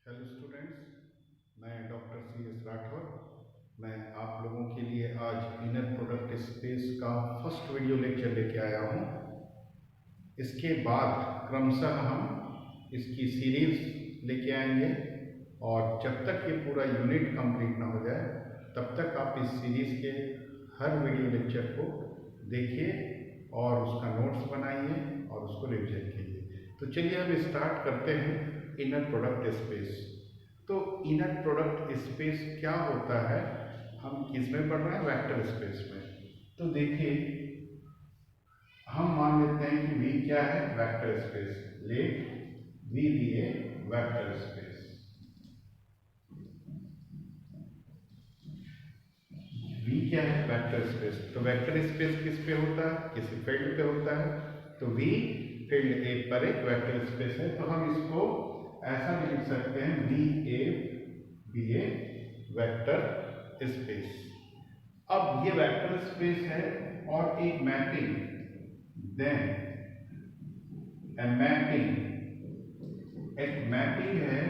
Hello students, मैं doctor C S Rathore. मैं आप लोगों के लिए आज इनर प्रोडक्ट स्पेस का फर्स्ट वीडियो लेक्चर लेके आया हूँ। इसके बाद क्रमशः हम इसकी सीरीज लेके आएंगे और जब तक ये पूरा यूनिट कंप्लीट ना हो जाए तब तक आप इस सीरीज के हर वीडियो लेक्चर को देखिए और उसका नोट्स बनाइए और उसको रिविजन कीजिए। तो चलिए अब स्टार्ट करते हैं इनर प्रोडक्ट स्पेस। तो इनर प्रोडक्ट स्पेस क्या होता है, हम किस में पढ़ रहे हैं? वेक्टर स्पेस में। तो देखिए, हम मान लेते हैं कि V क्या है? Vector space. लेट V भी ए वेक्टर स्पेस। V क्या है? Vector space. तो वेक्टर स्पेस किस पे होता है? किसी फील्ड पे होता है। तो V फील्ड ए पर एक वेक्टर स्पेस है। तो हम इसको ऐसा भी लिख सकते हैं, बी ए वेक्टर स्पेस। अब ये वेक्टर स्पेस है और एक मैपिंग, देन एक मैपिंग है।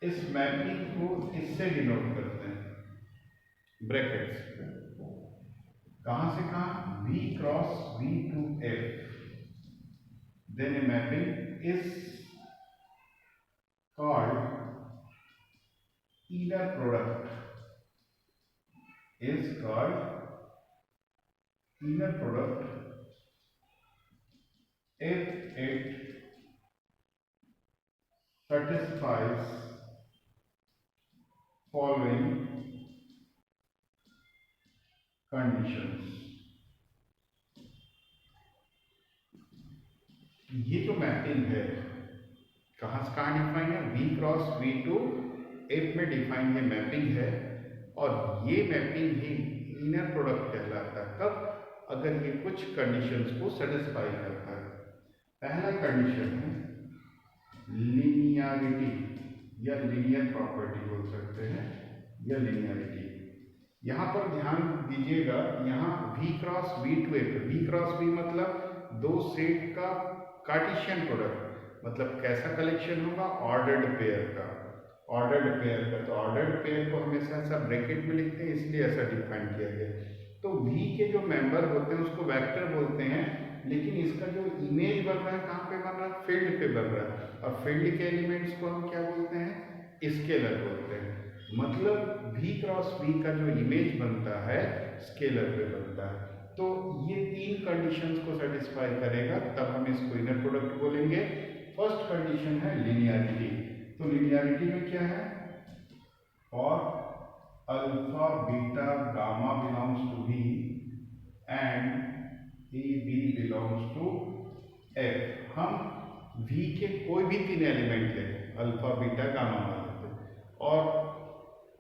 इस मैपिंग को इससे डिनोट करते हैं, ब्रैकेट्स। कहां से कहां? V cross V to F। Then a mapping is called inner product if it satisfies following conditions। ये जो मैपिंग है कहाँ से कहाँ डिफाइन है? V cross V to F में डिफाइन ये मैपिंग है और ये मैपिंग ही इनर प्रोडक्ट कहलाता है। कब? अगर ये कुछ कंडीशंस को सेटिस्फाई करता है। पहला कंडीशन है लीनियरिटी या लीनियर प्रॉपर्टी बोल सकते हैं, या लीनियरिटी। यहाँ पर ध्यान दीजिएगा, यहाँ V cross V to F। V cross V मतलब दो सेट का कार्टेशियन प्रोडक्ट, मतलब कैसा कलेक्शन होगा? ऑर्डर्ड पेयर का। तो ऑर्डर्ड पेयर को हमेशा ऐसा ब्रैकेट में लिखते हैं, इसलिए ऐसा डिफाइन किया गया। तो V के जो मेंबर होते हैं उसको वेक्टर बोलते हैं, लेकिन इसका जो इमेज बन रहा है कहाँ पे बन रहा है? फील्ड पे बन रहा है। और फील्ड के एलिमेंट्स को हम क्या बोलते हैं? स्केलर बोलते हैं। मतलब V क्रॉस V का जो इमेज बनता है स्केलर पे बनता है। तो ये तीन कंडीशंस को सेटिस्फाई करेगा, तब हम इसको इनर प्रोडक्ट बोलेंगे। फर्स्ट कंडीशन है लीनियरिटी। तो लीनियरिटी में क्या है? और alpha beta gamma belongs to V and a b belongs to F। हम V के कोई भी तीन एलिमेंट लें, अल्फा बीटा गामा मान लेते हैं, और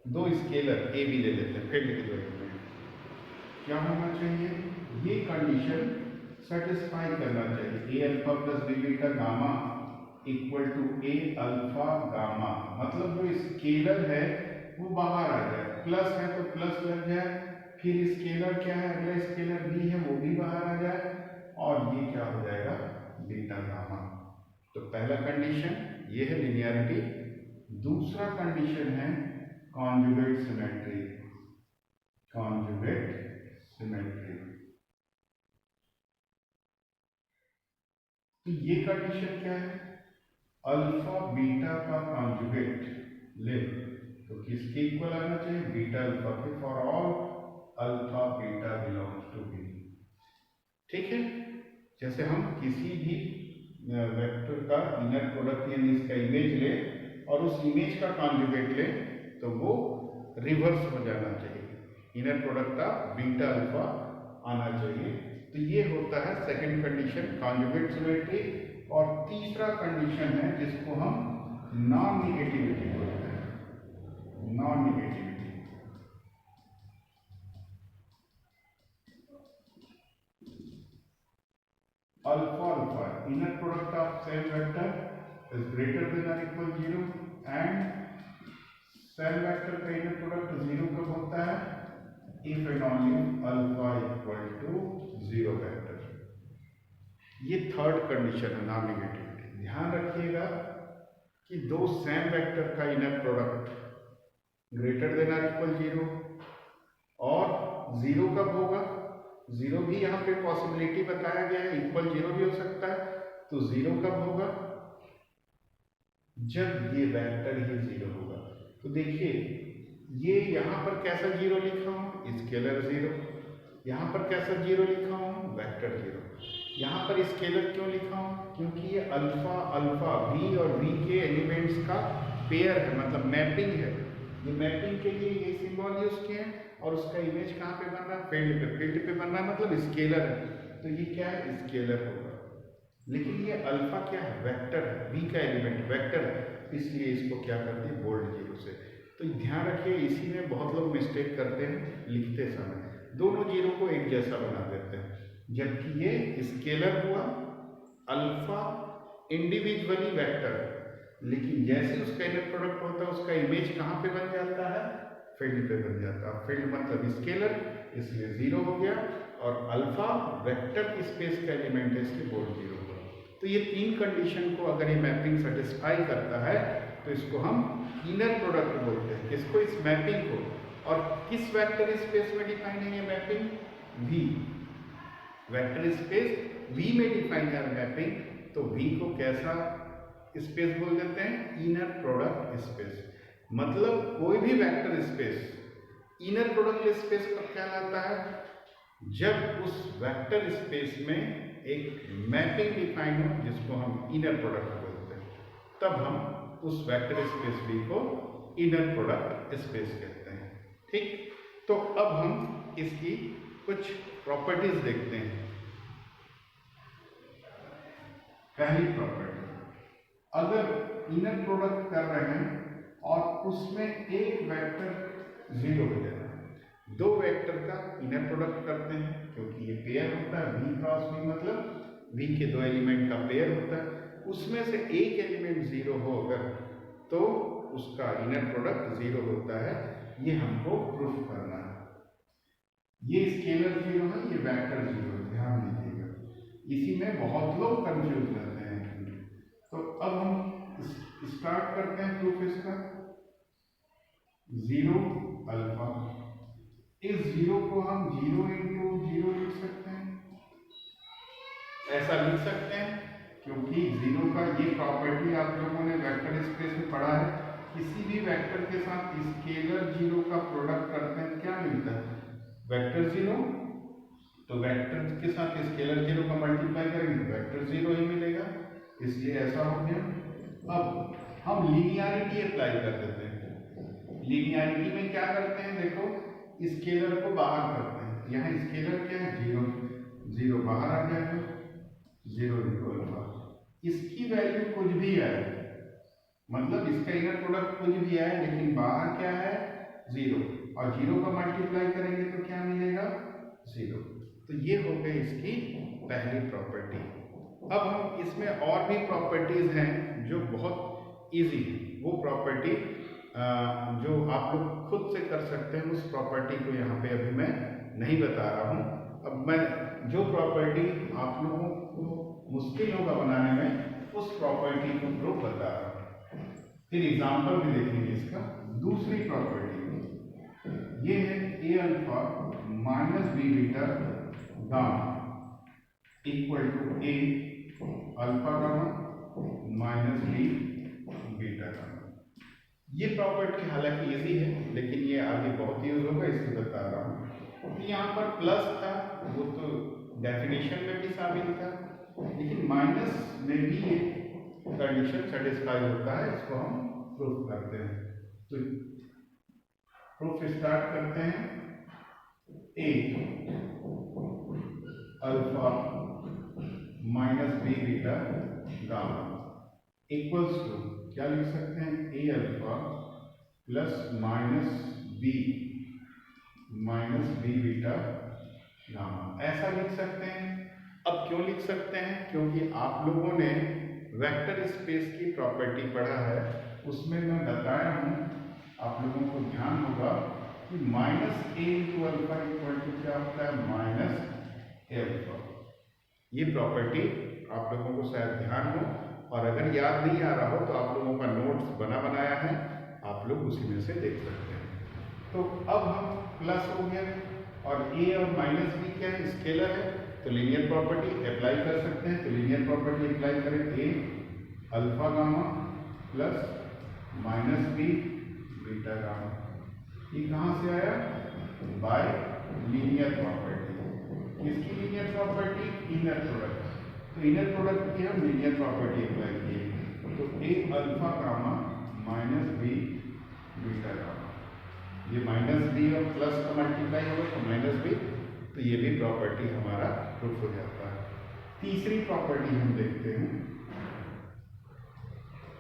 दो स्केलर ए बी ले लेते हैं, फील्ड के दो एलिमेंट। क्या होना चाहिए? ये कंडीशन सेटिस्फाई करना चाहिए। A alpha plus B beta gamma equal to A alpha gamma. मतलब जो स्केलर है वो बाहर आ जाए, प्लस है तो प्लस लग जाए, फिर स्केलर क्या है? अगला स्केलर बी है वो भी बाहर आ जाए, और ये क्या हो जाएगा? Beta gamma. तो पहला कंडीशन ये है लिनियरिटी। दूसरा कंडीशन है कॉन्जुगेट सिमेट्री। तो ये कंडीशन क्या है? अल्फा बीटा का कॉन्जुगेट ले तो किसके इक्वल आना चाहिए? बीटा अल्फा के। For all alpha beta belongs to b. ठीक है। जैसे हम किसी भी वेक्टर का इनर प्रोडक्ट यानी इसका इमेज ले और उस इमेज का कॉन्जुगेट ले तो वो रिवर्स हो जाना चाहिए। इनर प्रोडक्ट का बीटा अल्फा आना चाहिए। तो ये होता है सेकंड कंडीशन, कॉन्जुगेट सिमेट्री। और तीसरा कंडीशन है जिसको हम नॉन निगेटिविटी बोलते हैं। Non negativity. Alpha alpha inner product of same vector is greater than और इक्वल 0 एंड सेम वेक्टर का इनर प्रोडक्ट 0 कब होता है? If and only alpha equal to 0 vector. ये थर्ड कंडीशन है नॉन निगेटिविटी। ध्यान रखिएगा, कि दो सेम वेक्टर का inner product greater than or equal 0, और 0 कब होगा? 0 भी यहाँ पे पॉसिबिलिटी बताया गया है, इक्वल 0 भी हो सकता है। तो 0 कब होगा? जब ये वेक्टर ही 0 होगा। तो देखिए ये यहाँ पर कैसा 0 लिखा हूँ? स्केलर 0। यहाँ पर कैसा 0 लिखा हूँ? वेक्टर 0। यहाँ पर स्केलर क्यों लिखा हूँ? क्योंकि ये अल्फा अल्फा v और v के एलिमेंट्स का पेयर है, मतलब मैपिंग है। ये मैपिंग के लिए ये सिंबल यूज किए हैं, और उसका इमेज कहाँ पे बन रहा है? फील्ड पे। फील्ड पे बन रहा है मतलब स्केलर है, तो ये क्या है? स्केलर होगा। लेकिन ये अल्फा क्या है? वेक्टर है, v का एलिमेंट वेक्टर है, इसलिए इसको क्या करते हैं? बोल्ड 0 से। तो ध्यान रखिए, इसी में बहुत लोग मिस्टेक करते हैं लिखते समय, दोनों 0 को एक जैसा बना देते हैं, जबकि ये स्केलर हुआ, अल्फा इंडिविजुअली वेक्टर, लेकिन जैसे उसका इनर प्रोडक्ट होता है उसका इमेज कहाँ पे बन जाता है? फील्ड पे बन जाता है। फील्ड मतलब स्केलर, इसलिए 0 हो गया, और अल्फा वेक्टर की स्पेस का एलिमेंट है, इसलिए बोल्ड 0 होगा। तो ये तीन कंडीशन को अगर ये मैपिंग सेटिस्फाई करता है तो इसको हम इनर प्रोडक्ट बोलते हैं। किसको? इस मैपिंग को। और किस वेक्टर स्पेस में डिफाइन है ये mapping? V vector space V में डिफाइन है मैपिंग। तो V को कैसा स्पेस बोल देते हैं? Inner product space. मतलब कोई भी vector space inner product space कब कहलाता है? जब उस वेक्टर स्पेस में एक मैपिंग डिफाइन हो, जिसको हम इनर प्रोडक्ट बोलते हैं, तब हम उस वेक्टर स्पेस V को इनर प्रोडक्ट स्पेस कहते हैं। ठीक, तो अब हम इसकी कुछ प्रॉपर्टीज देखते हैं। पहली प्रॉपर्टी, अगर इनर प्रोडक्ट कर रहे हैं और उसमें एक वेक्टर 0 हो जाए, दो वेक्टर का इनर प्रोडक्ट करते हैं, क्योंकि ये पेयर होता है, v क्रॉस v मतलब v के दो एलिमेंट का पेयर होता है, उसमें से एक एलिमेंट 0 हो अगर, तो उसका इनर प्रोडक्ट 0 होता है। ये हमको प्रूफ करना है। ये स्केलर 0 है, ये वेक्टर 0 है, ध्यान दीजिएगा। इसी में बहुत लोग कंफ्यूज रहते हैं। तो अब हम स्टार्ट करते हैं प्रूफ इसका। 0 अल्फा, इस 0 को हम 0 इंटू 0 लिख सकते हैं, ऐसा लिख सकते हैं, क्योंकि 0 का ये प्रॉपर्टी आप लोगों ने वेक्टर स्पेस में पढ़ा है। किसी भी वेक्टर के साथ स्केलर 0 का प्रोडक्ट करते हैं, क्या मिलता है? वेक्टर 0। तो वेक्टर के साथ स्केलर 0 का मल्टीप्लाई करेंगे, वेक्टर 0 ही मिलेगा, इसलिए ऐसा हो गया। अब हम लीनियरिटी अप्लाई कर देते हैं। लीनियरिटी में क्या करते हैं? देखो, स्केलर को बाहर करते हैं। यहाँ स्केलर क्या है? 0, 0 बाहर आ जाएगा, 0 इंटू अल्फा। इसकी वैल्यू कुछ भी आए, मतलब इसका इनर प्रोडक्ट कुछ भी आए, लेकिन बाहर क्या है? 0, और 0 का मल्टीप्लाई करेंगे तो क्या मिलेगा? 0। तो ये हो गई इसकी पहली प्रॉपर्टी। अब हम इसमें और भी प्रॉपर्टीज हैं जो बहुत इजी है। वो प्रॉपर्टी जो आप लोग खुद से कर सकते हैं, उस प्रॉपर्टी को यहाँ पे अभी मैं नहीं बता रहा हूँ। अब मैं जो प्रॉपर्टी आप लोगों को मुश्किल होगा बनाने में, उस प्रॉपर्टी को प्रूफ बता रहा हूँ। फिर एग्जाम्पल भी देखेंगे इसका। दूसरी प्रॉपर्टी ये है A alpha minus B beta gamma equal to A alpha gamma minus B beta gamma. ये प्रॉपर्टी हालांकि इजी है, लेकिन ये आगे बहुत यूज होगा, इसलिए बता रहा हूँ। तो यहाँ पर प्लस था, वो तो डेफिनेशन में भी शामिल था, लेकिन माइनस में भी ये कंडीशन सेटिस्फाई होता है। इसको हम प्रूफ करते हैं। तो प्रूफ स्टार्ट करते हैं। A alpha minus B beta gamma equals to, क्या लिख सकते हैं? A alpha plus minus B beta gamma, ऐसा लिख सकते हैं। अब क्यों लिख सकते हैं? क्योंकि आप लोगों ने वेक्टर स्पेस की प्रॉपर्टी पढ़ा है, उसमें मैं बताया हूँ, आप लोगों को ध्यान होगा कि minus a into alpha equal to क्या होता है? Minus a alpha. ये प्रॉपर्टी आप लोगों को शायद ध्यान हो, और अगर याद नहीं आ रहा हो तो आप लोगों का लोग उसी में से देख सकते हैं। तो अब हम प्लस हो गया और ए और माइनस बी क्या है, स्केलर है, तो लीनियर प्रॉपर्टी अप्लाई कर सकते हैं। तो लीनियर प्रॉपर्टी अप्लाई करें, A alpha gamma plus minus B beta gamma. ये कहाँ से आया, बाय लीनियर प्रॉपर्टी। किसकी लीनियर प्रॉपर्टी, इनर प्रोडक्ट। तो इनर प्रोडक्ट की हम लीनियर प्रॉपर्टी अप्लाई किए, तो A alpha gamma minus B beta gamma. ये माइनस बी और प्लस का मल्टीप्लाई होगा तो माइनस बी, तो ये भी प्रॉपर्टी हमारा प्रूफ हो जाता है। तीसरी प्रॉपर्टी हम देखते हैं,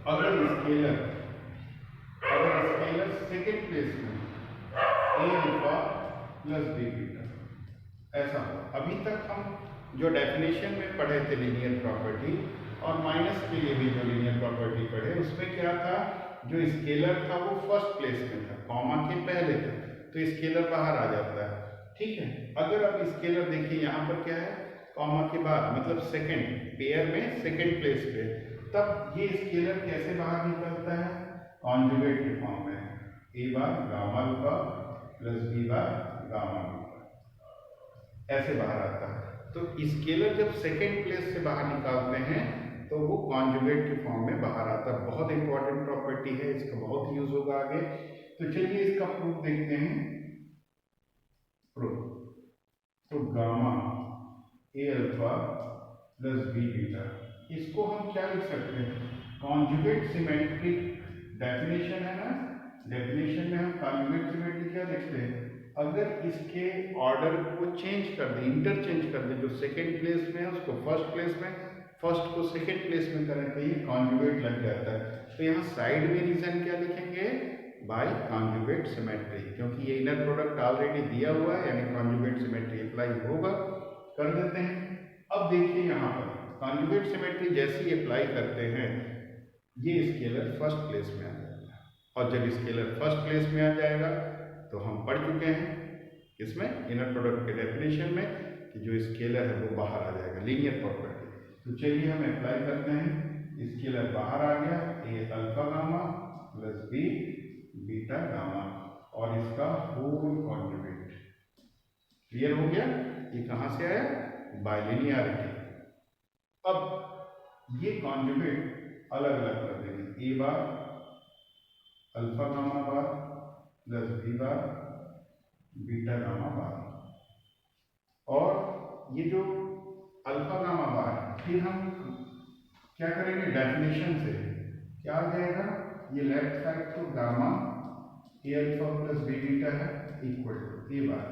अगर स्केलर सेकेंड प्लेस में ए अल्फा प्लस बी बीटा ऐसा हो। अभी तक हम जो डेफिनेशन में पढ़े थे लीनियर प्रॉपर्टी और माइनस के लिए भी जो लीनियर प्रॉपर्टी पढ़े, उसमें क्या था, जो स्केलर था वो फर्स्ट प्लेस में था, कॉमा के पहले था, तो स्केलर बाहर आ जाता है। ठीक है, अगर आप स्केलर देखिए यहाँ पर क्या है, कॉमा के बाद मतलब सेकंड पेयर में सेकंड प्लेस पे, तब ये स्केलर कैसे बाहर निकलता है, कॉन्जुगेट के फॉर्म में, A bar gamma alpha plus B bar gamma alpha ऐसे बाहर आता है। तो स्केलर जब सेकंड प्लेस से बाहर निकालते हैं तो वो कॉन्जुगेट के फॉर्म में बाहर आता है। बहुत इंपॉर्टेंट प्रॉपर्टी है, इसका बहुत यूज होगा आगे। तो चलिए इसका प्रूफ देखते हैं। प्रूफ, तो gamma a alpha plus B beta, इसको हम क्या लिख सकते हैं, कॉन्जुगेट सिमेट्रिक। डेफिनेशन है ना, डेफिनेशन में हम कॉन्जुगेट सिमेट्री क्या लिखते हैं, अगर इसके ऑर्डर को चेंज कर दें, इंटरचेंज कर दें, जो सेकेंड प्लेस में है उसको फर्स्ट प्लेस में, फर्स्ट को सेकेंड प्लेस में करें तो ये कॉन्जुगेट लग जाता है। तो यहाँ साइड में रीजन क्या लिखेंगे, बाय कॉन्जुगेट सिमेट्री, क्योंकि ये इनर प्रोडक्ट ऑलरेडी दिया हुआ है, यानी कॉन्जुगेट सिमेट्री अप्लाई होगा। कर देते हैं। अब देखिए यहाँ पर कॉन्जुगेट सिमेट्री जैसे ही अप्लाई करते हैं, ये स्केलर फर्स्ट प्लेस में आ जाएगा, और जब स्केलर फर्स्ट प्लेस में आ जाएगा तो हम पढ़ चुके हैं किसमें, इनर प्रोडक्ट के डेफिनेशन में, कि जो स्केलर है वो बाहर आ जाएगा, लीनियर प्रॉपर्टी। तो चलिए हम अप्लाई करते हैं। स्केलर बाहर आ गया, A alpha gamma plus B beta gamma, और इसका होल कॉन्जुगेट। क्लियर हो गया, ये कहाँ से आया, बाय लीनियरिटी। अब ये कॉन्जुगेट अलग अलग कर देंगे, A bar alpha gamma bar plus B bar beta gamma bar, और ये जो अल्फा गामा बार, फिर हम क्या करेंगे, डेफिनेशन से क्या आ जाएगा, ये लेफ्ट साइड तो gamma a alpha plus B beta है इक्वल टू ए बार।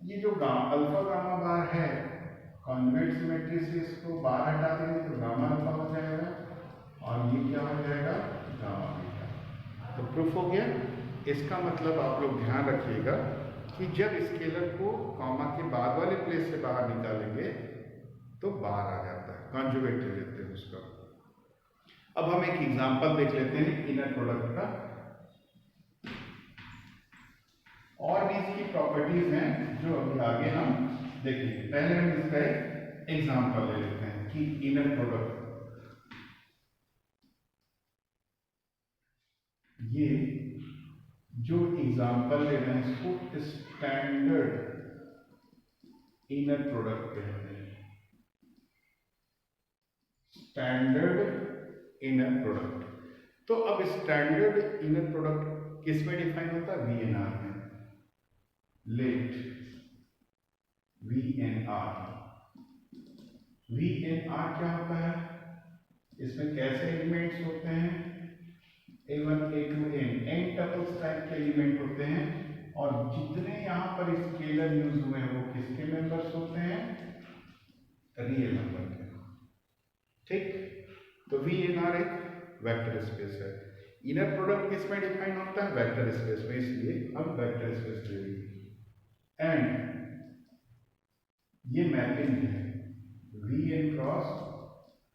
ये जो अल्फा गामा बार है, कॉन्जुगेट सिमेट्री से इसको बाहर हटा देंगे तो गामा अल्फा हो जाएगा, और ये क्या हो जाएगा, गामा बीटा। तो प्रूफ हो गया। इसका मतलब आप लोग ध्यान रखिएगा कि जब स्केलर को कॉमा के बाद वाले प्लेस से बाहर निकालेंगे तो बाहर आ जाता है, कॉन्जुगेट ले लेते हैं उसका। अब हम एक एग्जांपल देख लेते हैं इनर प्रोडक्ट का, और भी इसकी प्रॉपर्टीज हैं जो अभी आगे हम देखेंगे। पहले हम इसका एक एग्जांपल ले लेते हैं कि इनर प्रोडक्ट, ये जो एग्जांपल ले रहे हैं इसको स्टैंडर्ड इनर प्रोडक्ट कहते हैं, स्टैंडर्ड इनर प्रोडक्ट। तो अब स्टैंडर्ड इनर प्रोडक्ट किस में डिफाइन होता है, VNR में। लेट VNR, VNR क्या होता है, इसमें कैसे एलिमेंट्स होते हैं, A1 A2 N tuples type के एलिमेंट होते हैं, और जितने यहाँ पर स्केलर यूज हुए हैं वो किसके मेंबर्स होते हैं, रियल नंबर के। ठीक, तो VNR एक वेक्टर स्पेस है। इनर प्रोडक्ट किस में डिफाइन होता है, वेक्टर स्पेस में, इसलिए हम वेक्टर स्पेस ले लेंगे। एंड ये मैपिंग है VN क्रॉस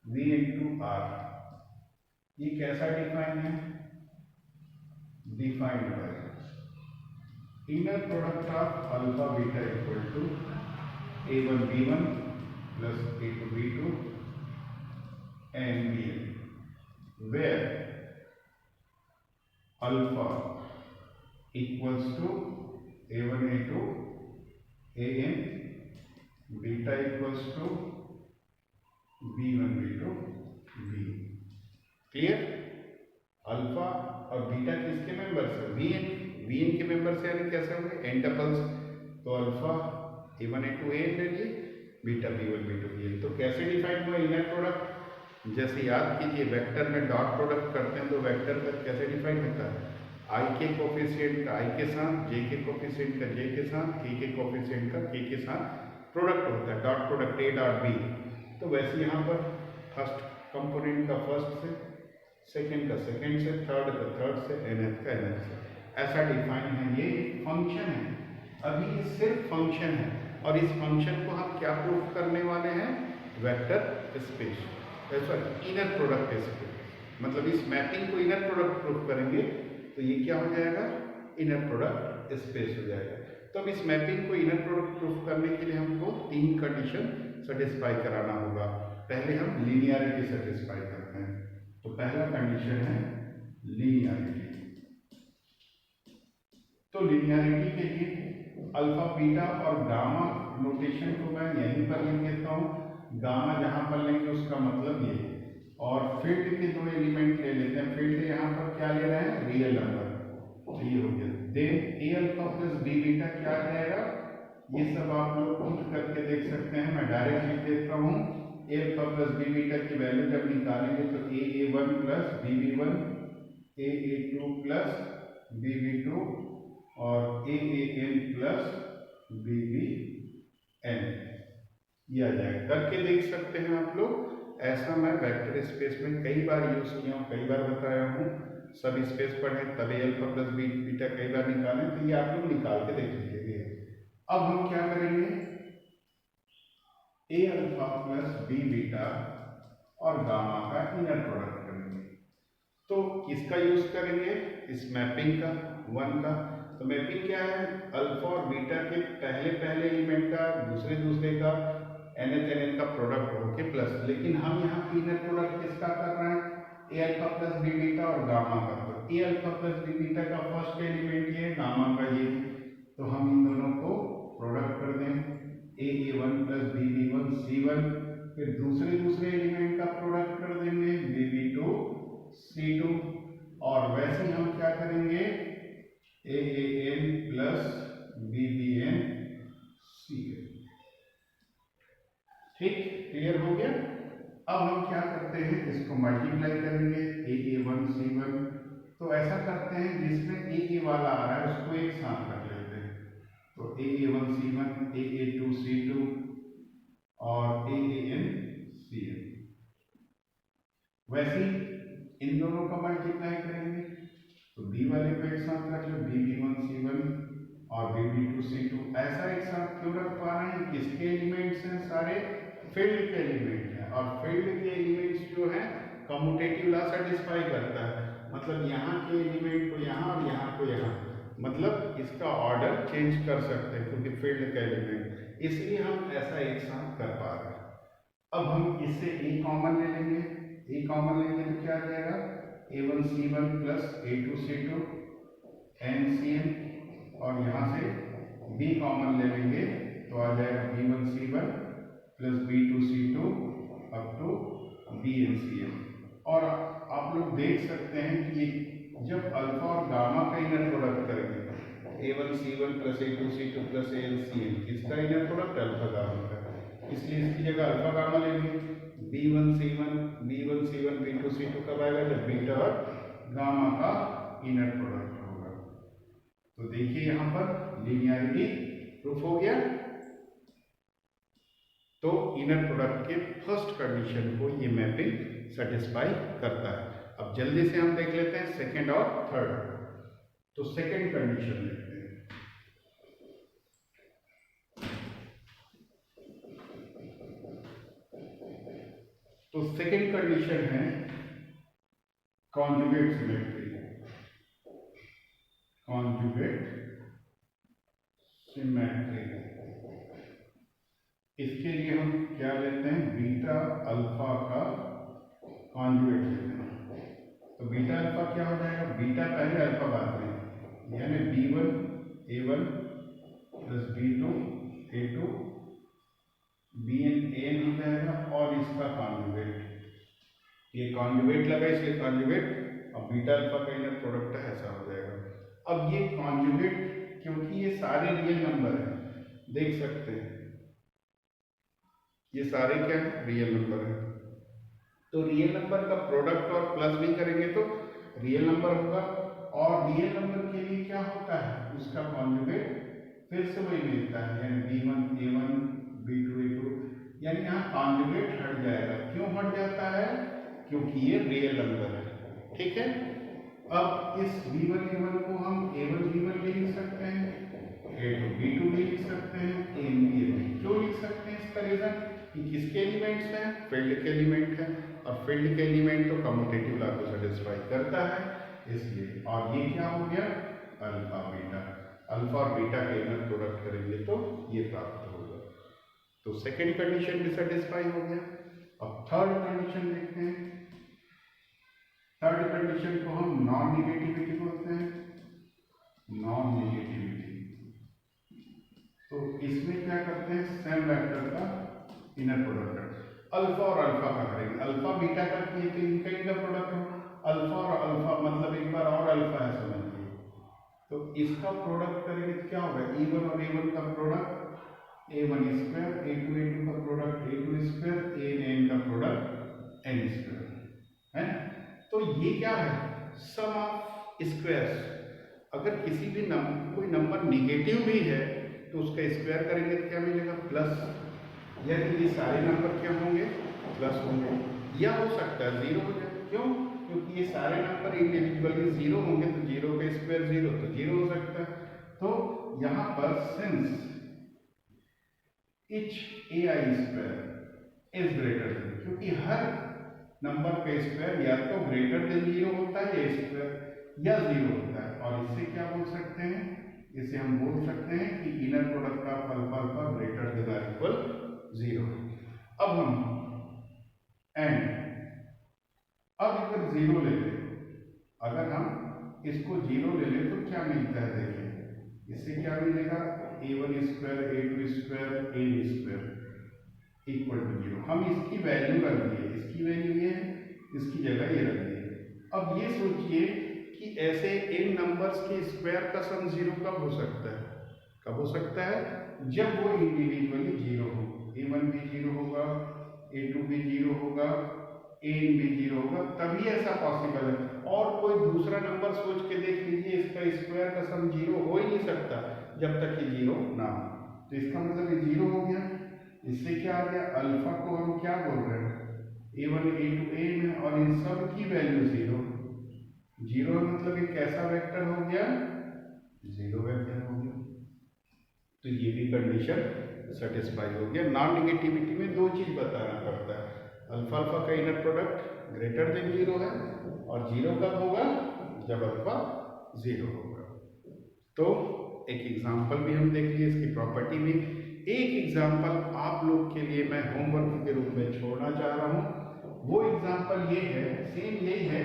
VN/R, ये कैसा डिफाइन है, defined by inner product of alpha beta equal to A1 B1 plus A2 B2 and BN, where alpha equals to A1 A2 AN, beta equals to B1 B2 B। Clear? अल्फा और बीटा किसके members है? V N के members यानी कैसे होंगे? N tuples. तो अल्फा A1 A2 AN ले लिए, बीटा B1 B2 BN। तो कैसे डिफाइन हुआ इनर प्रोडक्ट? जैसे याद कीजिए वेक्टर में डॉट प्रोडक्ट करते हैं तो वेक्टर का कैसे डिफाइन होता है? आई के कोफिशिएंट का आई के साथ, जे के कोफिशिएंट का जे के साथ, के कोफिशिएंट का के साथ प्रोडक्ट होता है, dot product a dot b. तो वैसे यहाँ पर फर्स्ट कंपोनेंट का फर्स्ट से, सेकंड का सेकंड से, थर्ड का थर्ड से, nth का nth से, ऐसा डिफाइन है। ये फंक्शन है, अभी ये सिर्फ फंक्शन है और इस फंक्शन को हम क्या प्रूफ करने वाले हैं? Vector space, sorry inner product space. मतलब इस मैपिंग को इनर प्रोडक्ट प्रूफ करेंगे तो ये क्या हो जाएगा? इनर प्रोडक्ट स्पेस हो जाएगा। तो अब इस मैपिंग को इनर प्रोडक्ट प्रूफ करने के लिए हमको 3 कंडीशन सेटिस्फाई कराना होगा। पहले हम लीनियरिटी सेटिस्फाई करते हैं। तो पहला कंडीशन है लीनियरिटी। तो लीनियरिटी के लिए अल्फा बीटा और गामा नोटेशन को मैं यहीं पर लिख देता हूँ। गामा जहां पर लेंगे उसका मतलब ये, और फील्ड के 2 एलिमेंट ले लेते हैं। फील्ड यहाँ पर क्या ले रहे हैं? Real number. तो ये हो गया। देन ए अल्फा प्लस बी बीटा क्या आ जाएगा? ये सब आप लोग खुद करके देख सकते हैं, मैं डायरेक्ट लिख देता हूँ। ए अल्फा प्लस बी बीटा की वैल्यू जब निकालेंगे तो A1 plus BB1, A2 plus BB2 और AN प्लस BBN ये आ जाएगा। करके देख सकते हैं आप लोग। ऐसा मैं वेक्टर स्पेस में कई बार यूज किया हूँ, कई बार बताया हूँ। सब स्पेस पढ़े तब ए अल्फा प्लस बी बीटा कई बार निकालें, तो ये आप लोग निकाल के देख लीजिए। अब हम क्या करेंगे? ए अल्फा प्लस बी बीटा और गामा का इनर प्रोडक्ट करेंगे। तो किसका यूज करेंगे? इस मैपिंग का, 1 का। तो मैपिंग क्या है? अल्फा और बीटा के पहले एलिमेंट का दूसरे का nth का प्रोडक्ट होके प्लस। लेकिन हम यहाँ इनर प्रोडक्ट किसका कर रहे हैं? A alpha plus B beta और गामा का। तो A alpha plus B beta का फर्स्ट एलिमेंट ये, गामा का ये। तो हम इन दोनों को प्रोडक्ट कर दें। A1 प्लस BB1 C1, फिर दूसरे एलिमेंट का प्रोडक्ट कर देंगे BB2 C2। और वैसे ही हम क्या करेंगे? AN plus BBN CN। ठीक, क्लियर हो गया? अब हम क्या करते हैं? इसको मल्टीप्लाई करेंगे A1 C1। तो ऐसा करते हैं जिसमें A वाला आ रहा है उसको एक साथ रख लेते हैं। तो A1 C1, A2 C2 और AN CN। वैसे इन दोनों का मल्टीप्लाई करेंगे तो B वाले को एक साथ रख लो, BB1 C1 और BB2 C2। ऐसा एक साथ क्यों रख पा रहे हैं? किसके एलिमेंट्स हैं? सारे फील्ड के एलिमेंट हैं। और फील्ड के एलिमेंट्स जो है कम्यूटेटिव लॉ सेटिस्फाई करता है। मतलब यहाँ के एलिमेंट को यहाँ और यहाँ को यहाँ, मतलब इसका ऑर्डर चेंज कर सकते हैं क्योंकि फील्ड का एलिमेंट, इसलिए हम ऐसा एक साथ कर पा रहे हैं। अब हम इससे ए कॉमन ले लेंगे। ए कॉमन लेंगे तो क्या आ जाएगा? A1 C1 plus A2 C2 NCN, और यहाँ से B कॉमन ले लेंगे तो आ जाएगा B1 C1 plus B2 C2 up to BNCN। और आप लोग देख सकते हैं कि जब अल्फा और गामा का इनर प्रोडक्ट करेंगे, A1 C1 plus A2 C2 plus ANCN, किसका इनर प्रोडक्ट? अल्फा गामा का। इसलिए इसकी जगह अल्फा गामा लेंगे। B1 C1 B2 C2 कब आएगा? जब बीटा और गामा का इनर प्रोडक्ट होगा। तो देखिए यहाँ पर लीनियरिटी प्रूफ हो गया। तो इनर प्रोडक्ट के फर्स्ट कंडीशन को ये मैपिंग सेटिस्फाई करता है। अब जल्दी से हम देख लेते हैं सेकंड और थर्ड। तो सेकंड कंडीशन देखते हैं। तो सेकंड कंडीशन है कॉन्जुगेट सिमेट्री। कॉन्जुगेट सिमेट्री, इसके लिए हम क्या लेते हैं? बीटा अल्फा का कॉन्जुगेट लेते हैं। तो बीटा अल्फा क्या हो जाएगा? बीटा पहले अल्फा बाद में, यानी B1 A1 plus B2 A2 Bn An हो जाएगा और इसका कॉन्जुगेट, ये कॉन्जुगेट लगा इसलिए कॉन्जुगेट, अब बीटा अल्फा का इनर प्रोडक्ट है ऐसा हो जाएगा। अब ये कॉन्जुगेट क्योंकि ये सारे रियल नंबर हैं, देख सकते हैं ये सारे क्या है रियल नंबर है, तो रियल नंबर का प्रोडक्ट और प्लस भी करेंगे तो रियल नंबर होगा, और रियल नंबर के लिए क्या होता है उसका कॉन्जुगेट फिर से वही मिलता है, यानी B1 A1 B2 A2, यानी यहाँ कॉन्जुगेट हट जाएगा। क्यों हट जाता है? क्योंकि ये रियल नंबर है, ठीक है। अब इस B1 A1 को हम A1 B1 भी लिख सकते हैं, A2 B2 भी लिख सकते हैं, AN B क्यों लिख सकते हैं? इसका रीजन कि किसके एलिमेंट्स हैं? फील्ड के एलिमेंट हैं, और फील्ड के एलिमेंट तो कम्यूटेटिव लॉ को सेटिस्फाई करता है इसलिए। और ये क्या हो गया अल्फा बीटा, अल्फा और बीटा के इनर प्रोडक्ट करेंगे तो ये प्राप्त होगा। तो सेकेंड कंडीशन भी सेटिस्फाई हो गया। अब थर्ड कंडीशन देखते हैं। थर्ड कंडीशन को हम नॉन निगेटिविटी बोलते हैं, नॉन निगेटिविटी। तो इसमें क्या करते हैं, सेम वेक्टर का इनर प्रोडक्ट अल्फा और अल्फा का करेंगे, अल्फा बीटा का किए तो इनका इनर प्रोडक्ट हो, अल्फा और अल्फा मतलब एक बार और अल्फा है समझिए, तो इसका प्रोडक्ट करेंगे तो क्या होगा, E1 और A1 का product A1 square, A2 A2 का प्रोडक्ट A2 स्क्वायर, AN का प्रोडक्ट N स्क्वायर है। तो ये क्या है, सम ऑफ स्क्वायर्स। अगर किसी भी कोई नंबर निगेटिव भी है तो उसका स्क्वायर करेंगे तो क्या मिलेगा, प्लस, यानी ये सारे नंबर क्या होंगे, प्लस होंगे, या हो सकता है जीरो हो जाए। क्यों? क्योंकि ये सारे नंबर इंडिविजुअली जीरो होंगे, तो जीरो का स्क्वायर जीरो, तो जीरो हो सकता है। तो यहाँ पर since each AI square is greater then, क्योंकि हर नंबर का स्क्वायर या तो ग्रेटर देन जीरो होता है या स्क्वायर या जीरो होता है, और इससे क्या बोल सकते हैं, इसे हम बोल सकते हैं कि inner product of alpha alpha greater than और इक्वल जीरो। अब हम एंड, अब अगर जीरो ले लें, अगर हम इसको जीरो ले लें तो क्या मिलता है, देखिए इससे क्या मिलेगा, A1 square A2 square AN square equal to zero. हम इसकी वैल्यू रख दिए, इसकी वैल्यू ये है, इसकी जगह ये रख दिए। अब ये सोचिए कि ऐसे इन नंबर्स के स्क्वायर का सम जीरो कब हो सकता है, कब हो सकता है, जब वो इंडिविजुअली जीरो हो, A1 भी जीरो होगा, A2 भी जीरो होगा, AN भी जीरो होगा, तभी ऐसा पॉसिबल है। और कोई दूसरा नंबर सोच के देख लीजिए, इसका स्क्वायर का सम जीरो हो ही नहीं सकता जब तक कि जीरो ना हो। तो इसका मतलब ये जीरो हो गया। इससे क्या आ गया, अल्फा को हम क्या बोल रहे हैं, A1 A2 AN है, और इन सब की वैल्यू जीरो। जीरो मतलब एक कैसा वेक्टर हो गया, जीरो वेक्टर हो गया। तो ये भी कंडीशन सेटिस्फाई हो गया। नॉन निगेटिविटी में दो चीज बताना पड़ता है, अल्फा अल्फा का inner product greater than zero है, और जीरो कब होगा, जब अल्फा जीरो होगा। तो एक एग्जांपल भी हम देख लिए, इसकी प्रॉपर्टी भी। एक एग्जांपल आप लोग के लिए मैं होमवर्क के रूप में छोड़ना चाह रहा हूँ। वो एग्जांपल ये है, सेम यही है,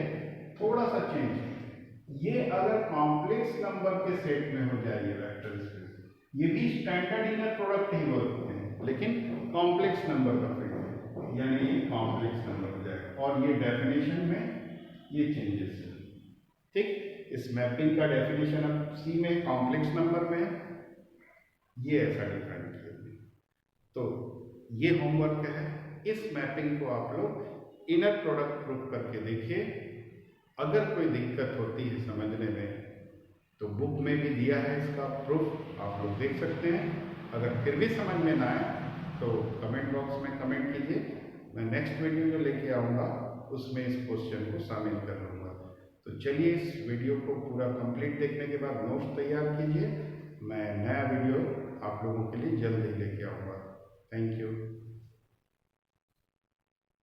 थोड़ा सा चेंज। ये अगर कॉम्प्लेक्स नंबर के सेट में हो जाए ये वेक्टर स्पेस, ये भी स्टैंडर्ड इनर प्रोडक्ट ही बोलते हैं, लेकिन कॉम्प्लेक्स नंबर का फील्ड है, यानी ये कॉम्प्लेक्स नंबर हो जाएगा। और ये डेफिनेशन में ये चेंजेस है, ठीक। इस मैपिंग का डेफिनेशन अब सी में कॉम्प्लेक्स नंबर में ये ऐसा डिफाइन किया। तो ये होमवर्क है, इस मैपिंग को आप लोग इनर प्रोडक्ट प्रूफ करके देखिए। अगर कोई दिक्कत होती है समझने में तो बुक में भी दिया है इसका प्रूफ, आप लोग देख सकते हैं। अगर फिर भी समझ में ना आए तो कमेंट बॉक्स में कमेंट कीजिए, मैं नेक्स्ट वीडियो जो लेके आऊँगा उसमें इस क्वेश्चन को शामिल कर लूँगा। तो चलिए इस वीडियो को पूरा कंप्लीट देखने के बाद नोट्स तैयार कीजिए, मैं नया वीडियो आप लोगों के लिए जल्द ही लेके आऊँगा। Thank you.